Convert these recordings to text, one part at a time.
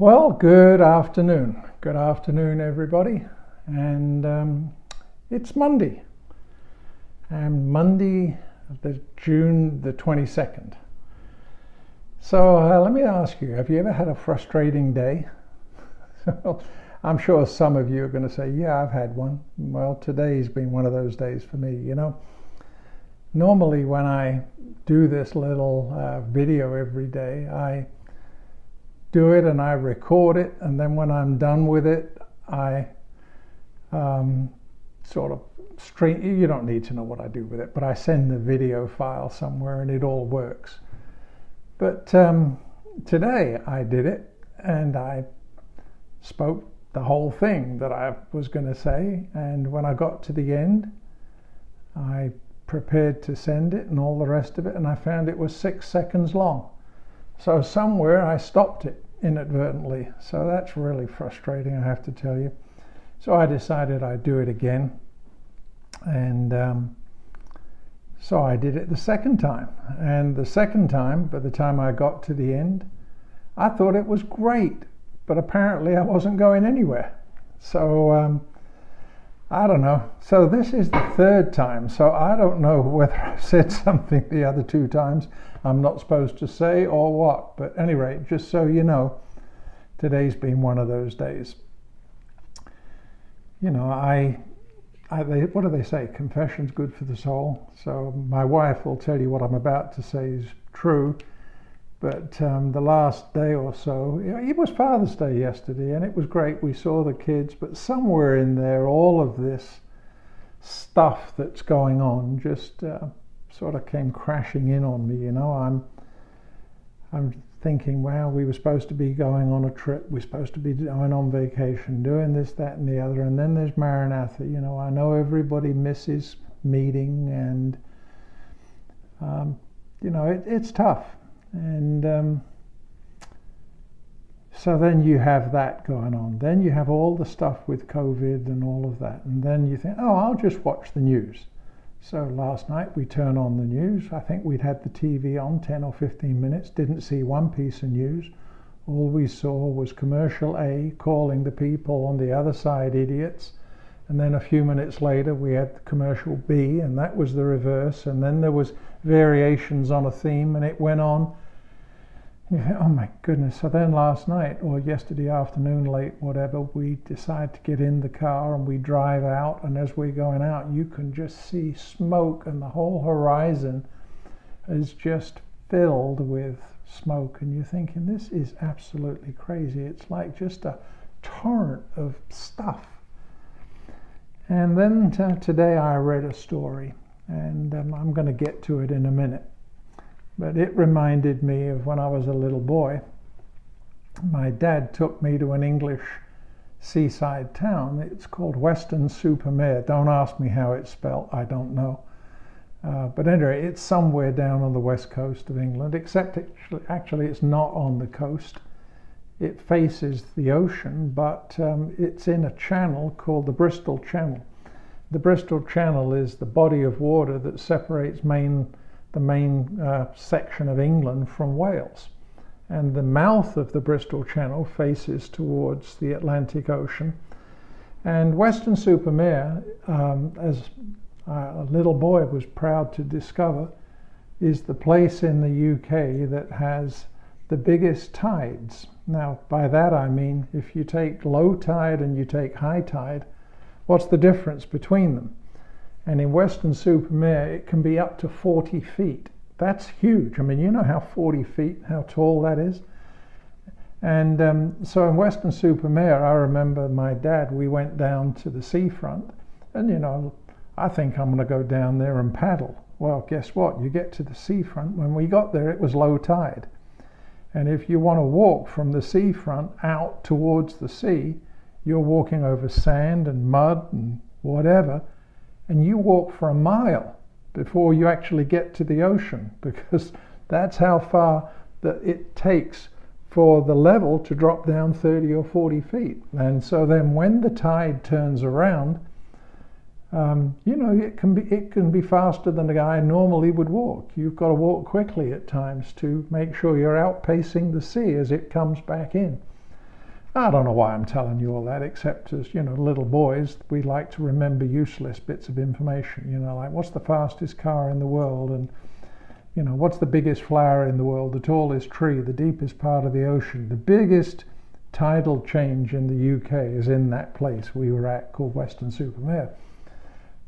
Well, good afternoon. Good afternoon, everybody. And it's Monday. And Monday, June the 22nd. So let me ask you, have you ever had a frustrating day? I'm sure some of you are going to say, yeah, I've had one. Well, today's been one of those days for me. Normally when I do this little video every day, I do it and I record it, and then when I'm done with it, I sort of stream. You don't need to know what I do with it, but I send the video file somewhere and it all works. But today I did it and I spoke the whole thing that I was going to say, and when I got to the end, I prepared to send it and all the rest of it, and I found it was 6 seconds long. So somewhere I stopped it inadvertently. So that's really frustrating, I have to tell you. So I decided I'd do it again. And so I did it the second time. And the second time, by the time I got to the end, I thought it was great. But apparently I wasn't going anywhere. So I don't know. So this is the third time. So I don't know whether I've said something the other two times I'm not supposed to say or what. But at any rate, just so you know, today's been one of those days. What do they say? Confession's good for the soul. So my wife will tell you what I'm about to say is true. But the last day or so, it was Father's Day yesterday, and it was great. We saw the kids, but somewhere in there, all of this stuff that's going on just sort of came crashing in on me. I'm thinking, wow, we were supposed to be going on a trip. We're supposed to be going on vacation, doing this, that, and the other. And then there's Maranatha. I know everybody misses meeting, and it's tough. And so then you have that going on. Then you have all the stuff with COVID and all of that. And then you think, oh, I'll just watch the news. So last night we turned on the news. I think we'd had the TV on 10 or 15 minutes, didn't see one piece of news. All we saw was commercial A calling the people on the other side idiots. And then a few minutes later we had commercial B, and that was the reverse. And then there was variations on a theme, and it went on. You think, oh my goodness. So then last night or yesterday afternoon, late, whatever, we decide to get in the car and we drive out, and as we're going out, you can just see smoke, and the whole horizon is just filled with smoke, and you're thinking, this is absolutely crazy. It's like just a torrent of stuff. And then today I read a story, and I'm going to get to it in a minute. But it reminded me of when I was a little boy. My dad took me to an English seaside town. It's called Weston-super-Mare. Don't ask me how it's spelt, I don't know. But anyway, it's somewhere down on the west coast of England, except actually it's not on the coast. It faces the ocean, but it's in a channel called the Bristol Channel. The Bristol Channel is the body of water that separates the main section of England from Wales. And the mouth of the Bristol Channel faces towards the Atlantic Ocean. And Weston-super-Mare, as a little boy was proud to discover, is the place in the UK that has the biggest tides. Now, by that I mean, if you take low tide and you take high tide, what's the difference between them? And in Weston-super-Mare, it can be up to 40 feet. That's huge. I mean, you know how 40 feet, how tall that is? And so in Weston-super-Mare, I remember my dad, we went down to the seafront, and I think I'm going to go down there and paddle. Well, guess what? You get to the seafront. When we got there, it was low tide. And if you want to walk from the seafront out towards the sea, you're walking over sand and mud and whatever, and you walk for a mile before you actually get to the ocean, because that's how far that it takes for the level to drop down 30 or 40 feet. And so then when the tide turns around, it can be faster than a guy normally would walk. You've got to walk quickly at times to make sure you're outpacing the sea as it comes back in. I don't know why I'm telling you all that, except as, little boys, we like to remember useless bits of information, like what's the fastest car in the world, and, what's the biggest flower in the world, the tallest tree, the deepest part of the ocean. The biggest tidal change in the UK is in that place we were at called Weston-super-Mare.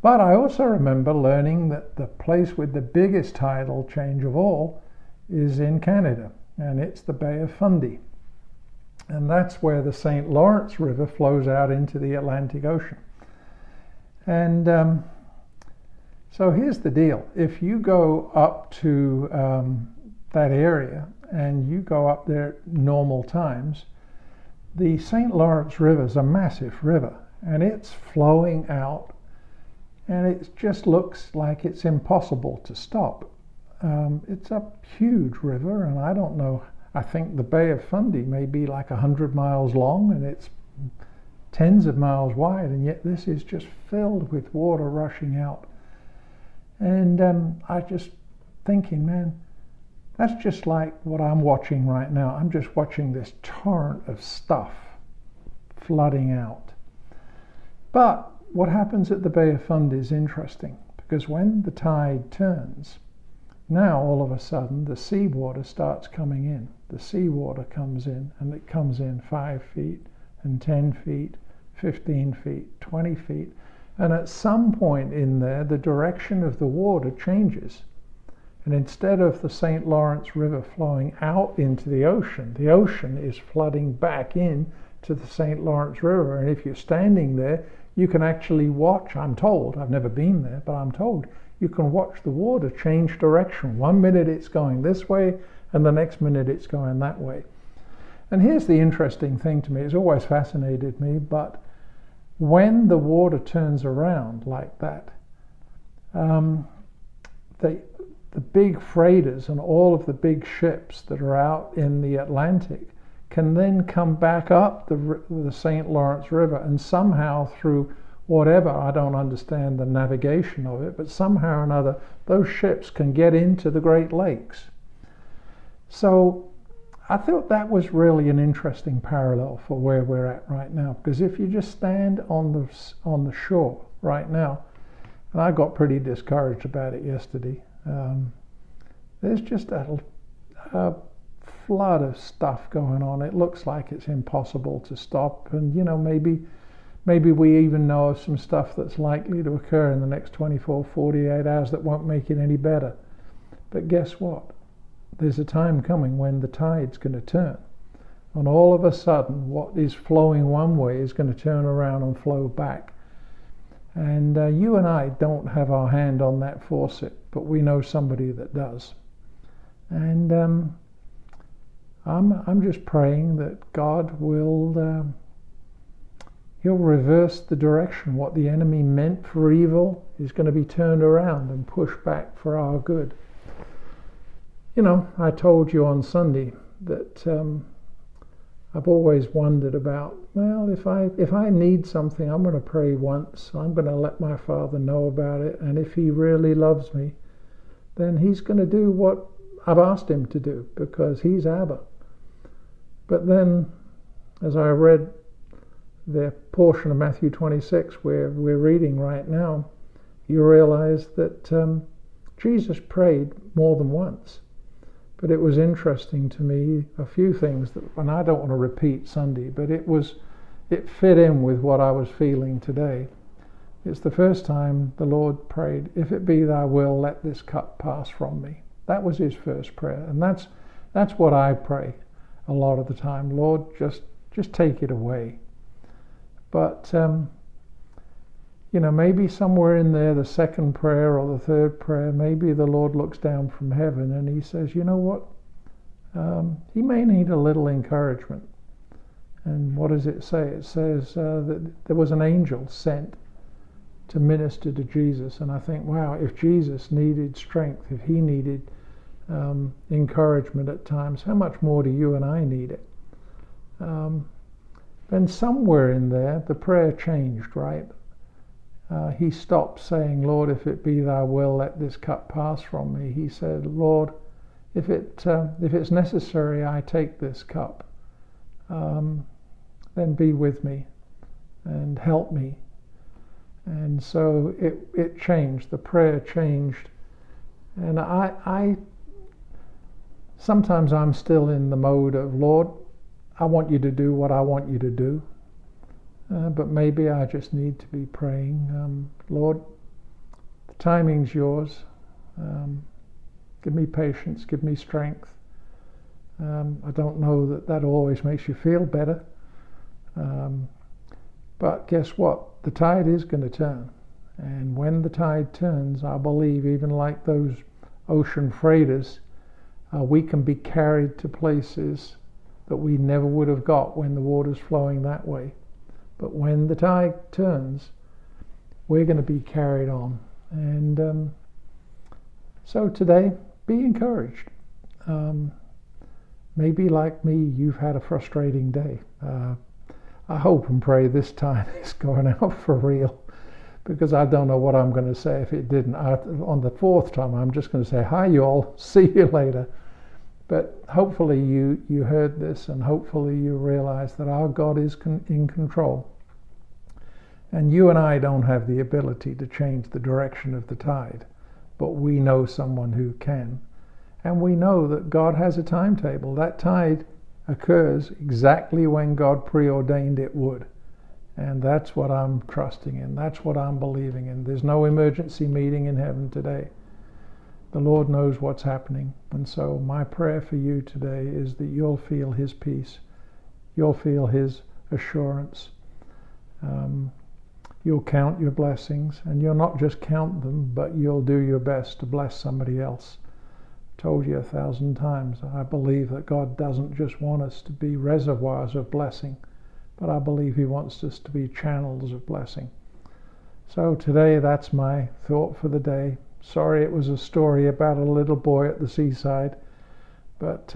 But I also remember learning that the place with the biggest tidal change of all is in Canada, and it's the Bay of Fundy. And that's where the St. Lawrence River flows out into the Atlantic Ocean. And so here's the deal. If you go up to that area and you go up there at normal times, the St. Lawrence River is a massive river, and it's flowing out, and it just looks like it's impossible to stop. It's a huge river, and I don't know, I think the Bay of Fundy may be like 100 miles long, and it's tens of miles wide, and yet this is just filled with water rushing out. And I just thinking, man, that's just like what I'm watching right now. I'm just watching this torrent of stuff flooding out. But what happens at the Bay of Fundy is interesting, because when the tide turns, now all of a sudden the seawater starts coming in. The seawater comes in, and it comes in 5 feet and 10 feet, 15 feet, 20 feet. And at some point in there, the direction of the water changes. And instead of the St. Lawrence River flowing out into the ocean is flooding back in to the St. Lawrence River. And if you're standing there, you can actually watch, I'm told, I've never been there, but I'm told, you can watch the water change direction. 1 minute it's going this way, and the next minute it's going that way. And here's the interesting thing to me. It's always fascinated me, but when the water turns around like that, the big freighters and all of the big ships that are out in the Atlantic can then come back up the St. Lawrence River, and somehow through whatever, I don't understand the navigation of it, but somehow or another those ships can get into the Great Lakes. So I thought that was really an interesting parallel for where we're at right now, because if you just stand on the shore right now, and I got pretty discouraged about it yesterday, there's just a flood of stuff going on. It looks like it's impossible to stop, and maybe we even know of some stuff that's likely to occur in the next 24, 48 hours that won't make it any better. But guess what? There's a time coming when the tide's going to turn, and all of a sudden what is flowing one way is going to turn around and flow back. And you and I don't have our hand on that faucet, but we know somebody that does. And I'm just praying that God will He'll reverse the direction. What the enemy meant for evil is going to be turned around and pushed back for our good. I told you on Sunday that I've always wondered about, well, if I need something, I'm going to pray once. I'm going to let my Father know about it. And if He really loves me, then He's going to do what I've asked Him to do, because He's Abba. But then, as I read the portion of Matthew 26 where we're reading right now, you realize that Jesus prayed more than once. But it was interesting to me, a few things that, and I don't want to repeat Sunday, but it fit in with what I was feeling today. It's the first time the Lord prayed, "If it be thy will, let this cup pass from me." That was his first prayer, and that's what I pray a lot of the time. Lord, just take it away. But maybe somewhere in there, the second prayer or the third prayer, maybe the Lord looks down from heaven and He says, you know what? He may need a little encouragement. And what does it say? It says that there was an angel sent to minister to Jesus. And I think, wow, if Jesus needed strength, if He needed encouragement at times, how much more do you and I need it? And somewhere in there, the prayer changed, right? He stopped saying, Lord, if it be thy will, let this cup pass from me. He said, Lord, if it's necessary, I take this cup. then be with me and help me. And so it changed. The prayer changed. And I sometimes I'm still in the mode of, Lord, I want you to do what I want you to do. But maybe I just need to be praying, Lord, the timing's yours. Give me patience, give me strength. I don't know that always makes you feel better. But guess what? The tide is going to turn. And when the tide turns, I believe, even like those ocean freighters, we can be carried to places that we never would have got when the water's flowing that way. But when the tide turns, we're going to be carried on. And so today, be encouraged. Maybe like me, you've had a frustrating day. I hope and pray this time it's going out for real, because I don't know what I'm going to say if it didn't. On the fourth time, I'm just going to say, hi, you all, see you later. But hopefully you heard this, and hopefully you realize that our God is in control. And you and I don't have the ability to change the direction of the tide, but we know someone who can. And we know that God has a timetable. That tide occurs exactly when God preordained it would. And that's what I'm trusting in. That's what I'm believing in. There's no emergency meeting in heaven today. The Lord knows what's happening. And so my prayer for you today is that you'll feel His peace. You'll feel His assurance. You'll count your blessings, and you'll not just count them, but you'll do your best to bless somebody else. I told you 1,000 times, I believe that God doesn't just want us to be reservoirs of blessing, but I believe He wants us to be channels of blessing. So today, that's my thought for the day. Sorry it was a story about a little boy at the seaside, but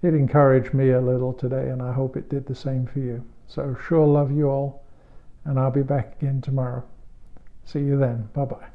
it encouraged me a little today, and I hope it did the same for you. So sure love you all, and I'll be back again tomorrow. See you then. Bye-bye.